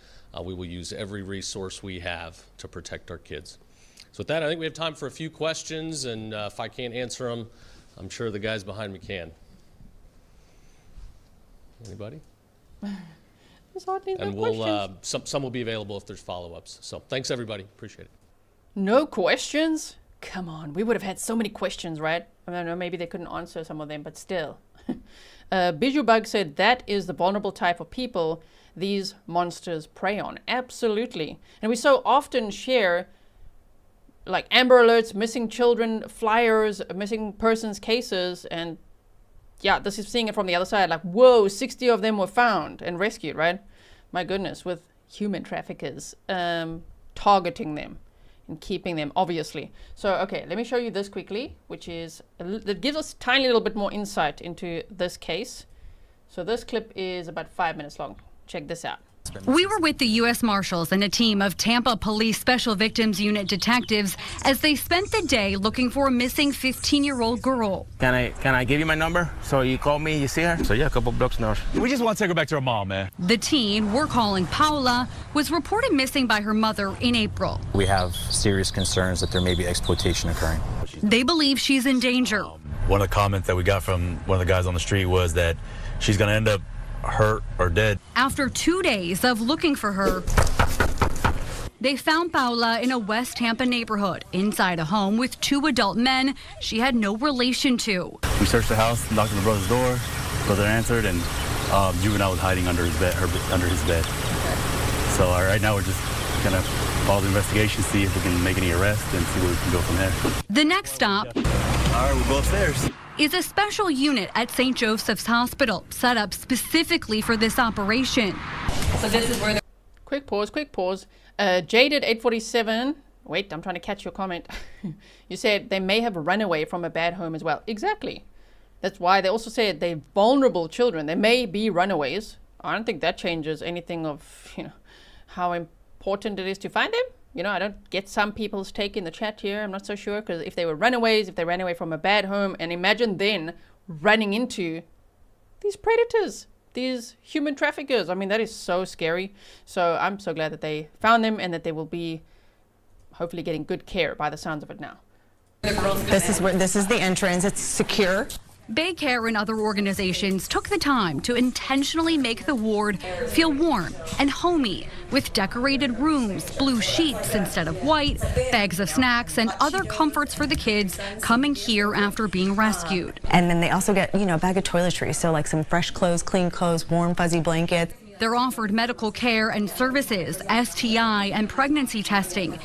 We will use every resource we have to protect our kids. So with that, I think we have time for a few questions, and if I can't answer them, I'm sure the guys behind me can. Anybody? There's hardly no And questions. some will be available if there's follow-ups. So thanks, everybody. Appreciate it. No questions? Come on, we would have had so many questions, right? I don't know, maybe they couldn't answer some of them, but still. Bijou Bug said that is the vulnerable type of people these monsters prey on. Absolutely. And we so often share like Amber Alerts, missing children, flyers, missing persons cases, and yeah, this is seeing it from the other side, like, whoa, 60 of them were found and rescued, right? My goodness, with human traffickers targeting them and keeping them, obviously. So, okay, let me show you this quickly, which is, that gives us a tiny little bit more insight into this case. So this clip is about 5 minutes long. Check this out. We were with the U.S. Marshals and a team of Tampa Police Special Victims Unit detectives as they spent the day looking for a missing 15-year-old girl. Can I give you my number? So you call me, you see her? So yeah, a couple blocks now. We just want to take her back to her mom, man. The teen we're calling Paula was reported missing by her mother in April. We have serious concerns that there may be exploitation occurring. They believe she's in danger. One of the comments that we got from one of the guys on the street was that she's going to end up hurt or dead. After 2 days of looking for her, they found Paula in a West Tampa neighborhood inside a home with 2 adult men she had no relation to. We searched the house, knocked on the brother's door, brother answered, and juvenile was hiding under his bed. So right now we're just gonna follow the investigation, see if we can make any arrests, and see where we can go from there. The next stop. All right, we'll go upstairs. Is a special unit at St. Joseph's Hospital set up specifically for this operation. So this is where Quick pause. Jaded 847. Wait, I'm trying to catch your comment. You said they may have run away from a bad home as well. Exactly. That's why they also said they're vulnerable children. They may be runaways. I don't think that changes anything of, how important it is to find them. I don't get some people's take in the chat here. I'm not so sure, because if they were runaways, if they ran away from a bad home, and imagine then running into these predators, these human traffickers. I mean, that is so scary. So I'm so glad that they found them and that they will be hopefully getting good care by the sounds of it now. This is the entrance. It's secure. Baycare and other organizations took the time to intentionally make the ward feel warm and homey, with decorated rooms, blue sheets instead of white, bags of snacks, and other comforts for the kids coming here after being rescued. And then they also get, a bag of toiletries, so like some fresh clothes, clean clothes, warm, fuzzy blankets. They're offered medical care and services, STI and pregnancy testing.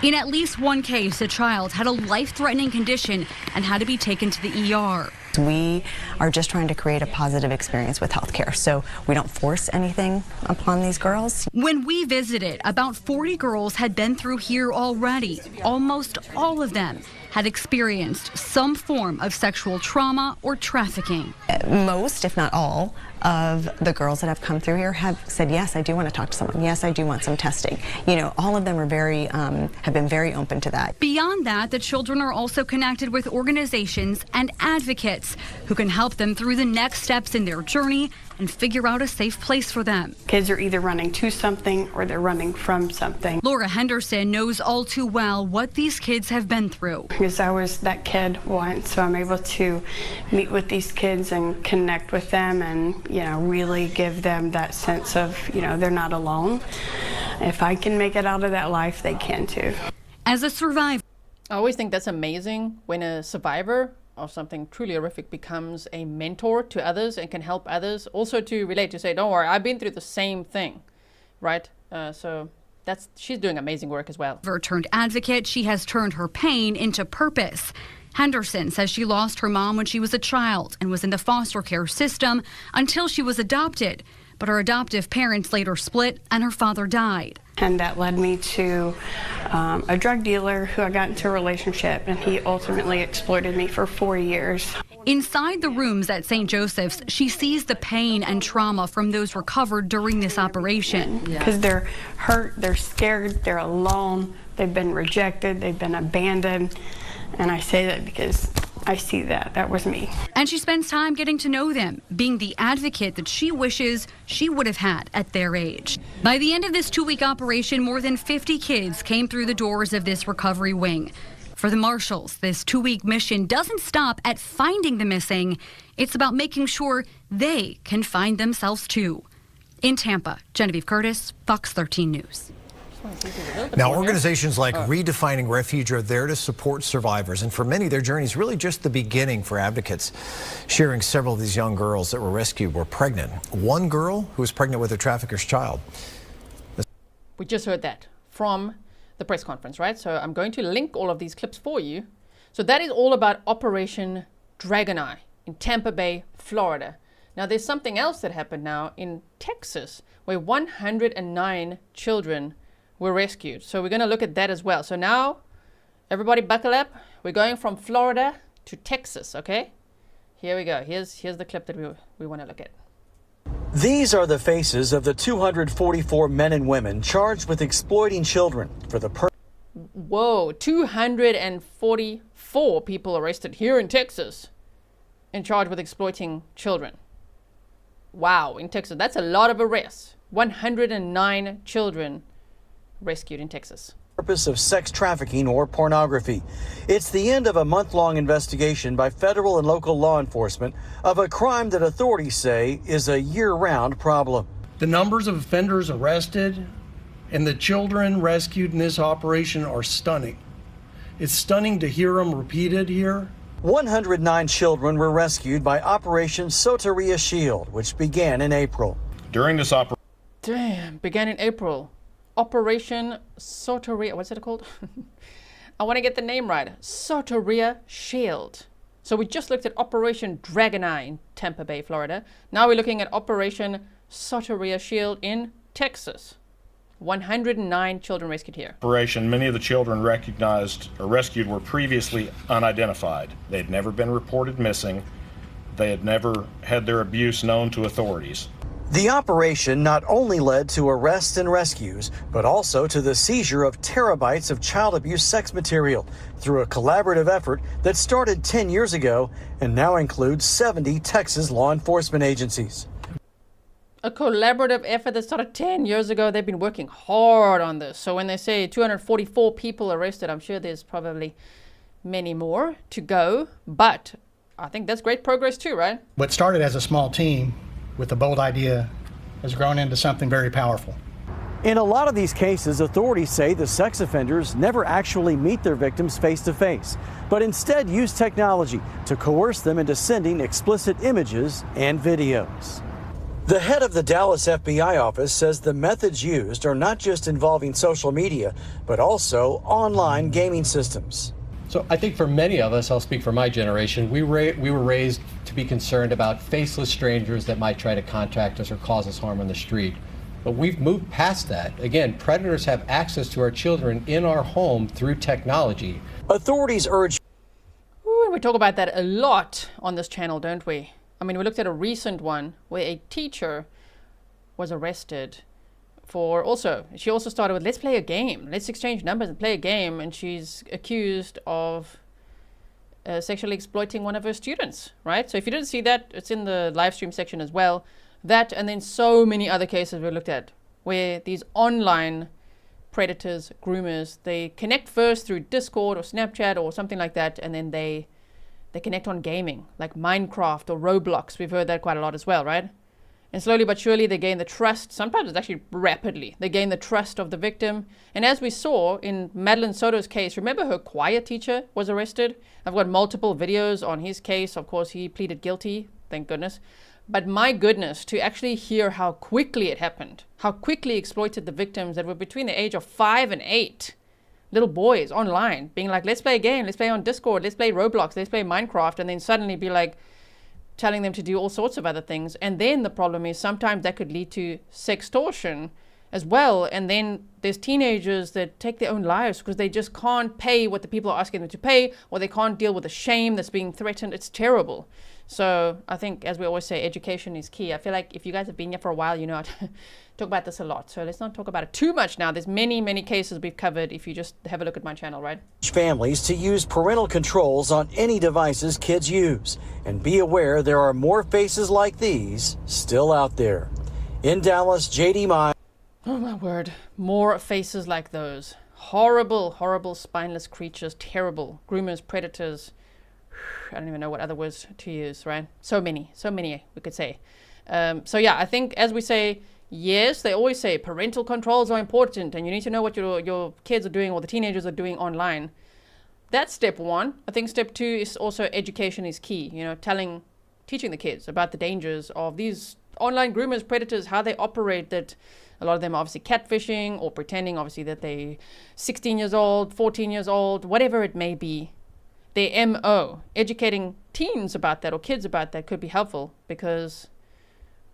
In at least one case, a child had a life-threatening condition and had to be taken to the ER. We are just trying to create a positive experience with healthcare, so we don't force anything upon these girls. When we visited, about 40 girls had been through here already. Almost all of them had experienced some form of sexual trauma or trafficking. Most, if not all, of the girls that have come through here have said, yes, I do want to talk to someone. Yes, I do want some testing. All of them are have been very open to that. Beyond that, the children are also connected with organizations and advocates who can help them through the next steps in their journey and figure out a safe place for them. Kids are either running to something or they're running from something. Laura Henderson knows all too well what these kids have been through. Because I was that kid once, so I'm able to meet with these kids and connect with them and, really give them that sense of, they're not alone. If I can make it out of that life, they can too. As a survivor, I always think that's amazing when a survivor of something truly horrific becomes a mentor to others and can help others also to relate, to say, don't worry, I've been through the same thing, right? So she's doing amazing work as well. Turned advocate, she has turned her pain into purpose. Henderson says she lost her mom when she was a child and was in the foster care system until she was adopted. But her adoptive parents later split and her father died. And that led me to a drug dealer who I got into a relationship, and he ultimately exploited me for 4 years. Inside the rooms at St. Joseph's, she sees the pain and trauma from those recovered during this operation. Because they're hurt, they're scared, they're alone, they've been rejected, they've been abandoned. And I say that because I see that. That was me. And she spends time getting to know them, being the advocate that she wishes she would have had at their age. By the end of this 2-week operation, more than 50 kids came through the doors of this recovery wing. For the Marshals, this 2-week mission doesn't stop at finding the missing. It's about making sure they can find themselves too. In Tampa, Genevieve Curtis, Fox 13 News. Now, organizations like Redefining Refuge are there to support survivors, and for many, their journey is really just the beginning for advocates. Sharing several of these young girls that were rescued were pregnant. One girl who was pregnant with a trafficker's child. We just heard that from the press conference, right? So I'm going to link all of these clips for you. So that is all about Operation Dragon Eye in Tampa Bay, Florida. Now, there's something else that happened now in Texas, where 109 children were rescued. So we're going to look at that as well. So now, everybody buckle up. We're going from Florida to Texas, okay? Here we go. Here's the clip that we want to look at. These are the faces of the 244 men and women charged with exploiting children for the purpose. Whoa, 244 people arrested here in Texas and charged with exploiting children. Wow, in Texas. That's a lot of arrests. 109 children rescued in Texas. Purpose of sex trafficking or pornography. It's the end of a month-long investigation by federal and local law enforcement of a crime that authorities say is a year-round problem. The numbers of offenders arrested and the children rescued in this operation are stunning. It's stunning to hear them repeated here. 109 children were rescued by Operation Soteria Shield, which began in April. During this operation, began in April. Operation Soteria, what's it called? I want to get the name right. Soteria Shield. So we just looked at Operation Dragon Eye in Tampa Bay, Florida. Now we're looking at Operation Soteria Shield in Texas. 109 children rescued here. many of the children recognized or rescued were previously unidentified. They had never been reported missing. They had never had their abuse known to authorities. The operation not only led to arrests and rescues, but also to the seizure of terabytes of child abuse sex material through a collaborative effort that started 10 years ago and now includes 70 Texas law enforcement agencies. A collaborative effort that started 10 years ago. They've been working hard on this. So when they say 244 people arrested, I'm sure there's probably many more to go. But I think that's great progress too, right? What started as a small team with a bold idea has grown into something very powerful. In a lot of these cases, authorities say the sex offenders never actually meet their victims face to face, but instead use technology to coerce them into sending explicit images and videos. The head of the Dallas FBI office says the methods used are not just involving social media, but also online gaming systems. So I think for many of us, I'll speak for my generation, we were raised to be concerned about faceless strangers that might try to contact us or cause us harm on the street. But we've moved past that. Again, predators have access to our children in our home through technology. Authorities urge... Ooh, we talk about that a lot on this channel, don't we? I mean, we looked at a recent one where a teacher was arrested for she also started with, let's play a game. Let's exchange numbers and play a game. And she's accused of sexually exploiting one of her students, right? So if you didn't see that, it's in the live stream section as well. That and then so many other cases we looked at where these online predators, groomers, they connect first through Discord or Snapchat or something like that. And then they connect on gaming like Minecraft or Roblox. We've heard that quite a lot as well, right? And slowly but surely they gain the trust. Sometimes it's actually rapidly. They gain the trust of the victim. And as we saw in Madeline Soto's case, remember her choir teacher was arrested? I've got multiple videos on his case. Of course, he pleaded guilty, thank goodness. But my goodness, to actually hear how quickly it happened, how quickly exploited the victims that were between the age of 5 and 8. Little boys online being like, let's play a game, let's play on Discord, let's play Roblox, let's play Minecraft, and then suddenly be like telling them to do all sorts of other things. And then the problem is sometimes that could lead to sextortion as well. And then there's teenagers that take their own lives because they just can't pay what the people are asking them to pay, or they can't deal with the shame that's being threatened. It's terrible. So I think, as we always say, education is key. I feel like if you guys have been here for a while, you know, I talk about this a lot. So let's not talk about it too much now. There's many, many cases we've covered if you just have a look at my channel, right? Families to use parental controls on any devices kids use. And be aware there are more faces like these still out there. In Dallas, JD Meyer. Oh my word. More faces like those. Horrible, horrible, spineless creatures. Terrible. Groomers, predators. I don't even know what other words to use, right? So many we could say. So yeah, I think as we say, Yes, they always say parental controls are important and you need to know what your kids are doing or the teenagers are doing online. That's step one. I think step two is also education is key. You know, teaching the kids about the dangers of these online groomers, predators, how they operate, that a lot of them are obviously catfishing or pretending obviously that they're 16 years old, 14 years old, whatever it may be. Their MO, educating teens about that or kids about that could be helpful, because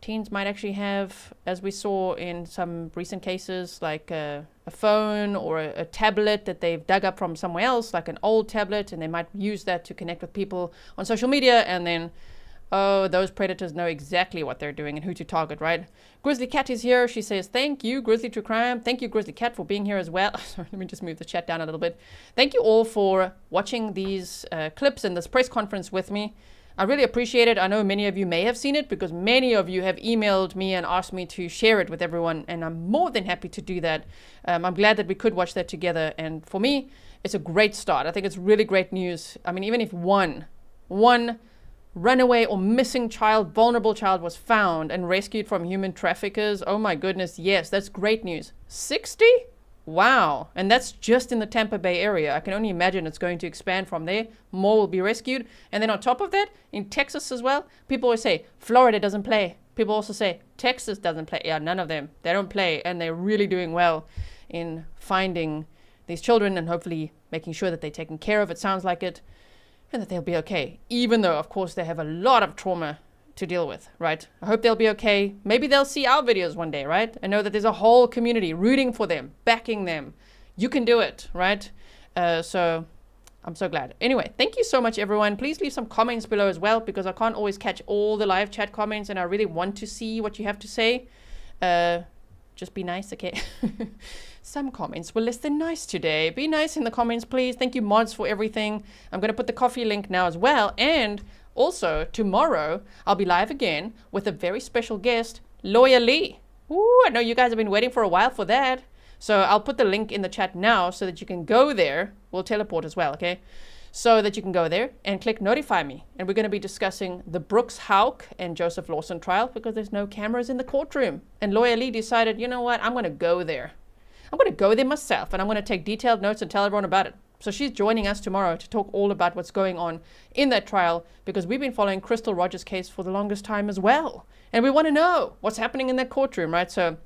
teens might actually have, as we saw in some recent cases, like a phone or a tablet that they've dug up from somewhere else, like an old tablet, and they might use that to connect with people on social media, and then, oh, those predators know exactly what they're doing and who to target, right? Grizzly Cat is here. She says, thank you, Grizzly True Crime. Thank you, Grizzly Cat, for being here as well. Sorry, let me just move the chat down a little bit. Thank you all for watching these clips and this press conference with me. I really appreciate it. I know many of you may have seen it because many of you have emailed me and asked me to share it with everyone, and I'm more than happy to do that. I'm glad that we could watch that together, and for me, it's a great start. I think it's really great news. I mean, even if one runaway or missing child, vulnerable child was found and rescued from human traffickers, oh my goodness, yes, that's great news. 60? Wow. And that's just in the Tampa Bay area. I can only imagine it's going to expand from there. More will be rescued. And then on top of that, in Texas as well, people always say, Florida doesn't play. People also say, Texas doesn't play. Yeah, none of them. They don't play. And they're really doing well in finding these children and hopefully making sure that they're taken care of, it sounds like it, and that they'll be okay. Even though, of course, they have a lot of trauma to deal with, right? I hope they'll be okay. Maybe they'll see our videos one day, right? And know that there's a whole community rooting for them, backing them. You can do it, right? So I'm so glad. Anyway, thank you so much, everyone. Please leave some comments below as well, because I can't always catch all the live chat comments and I really want to see what you have to say. Just be nice, okay? Some comments were less than nice today. Be nice in the comments, please. Thank you, mods, for everything. I'm going to put the coffee link now as well. And also, tomorrow, I'll be live again with a very special guest, Lawyer Lee. Ooh, I know you guys have been waiting for a while for that. So I'll put the link in the chat now so that you can go there. We'll teleport as well, okay? So that you can go there and click notify me. And we're going to be discussing the Brooks Houck and Joseph Lawson trial, because there's no cameras in the courtroom. And Lawyer Lee decided, you know what, I'm going to go there. I'm going to go there myself, and I'm going to take detailed notes and tell everyone about it. So she's joining us tomorrow to talk all about what's going on in that trial, because we've been following Crystal Rogers' case for the longest time as well. And we want to know what's happening in that courtroom, right? So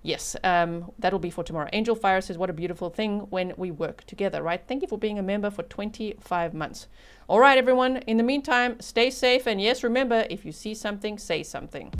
yes, that'll be for tomorrow. Angel Fire says, what a beautiful thing when we work together, right? Thank you for being a member for 25 months. All right, everyone. In the meantime, stay safe. And yes, remember, if you see something, say something.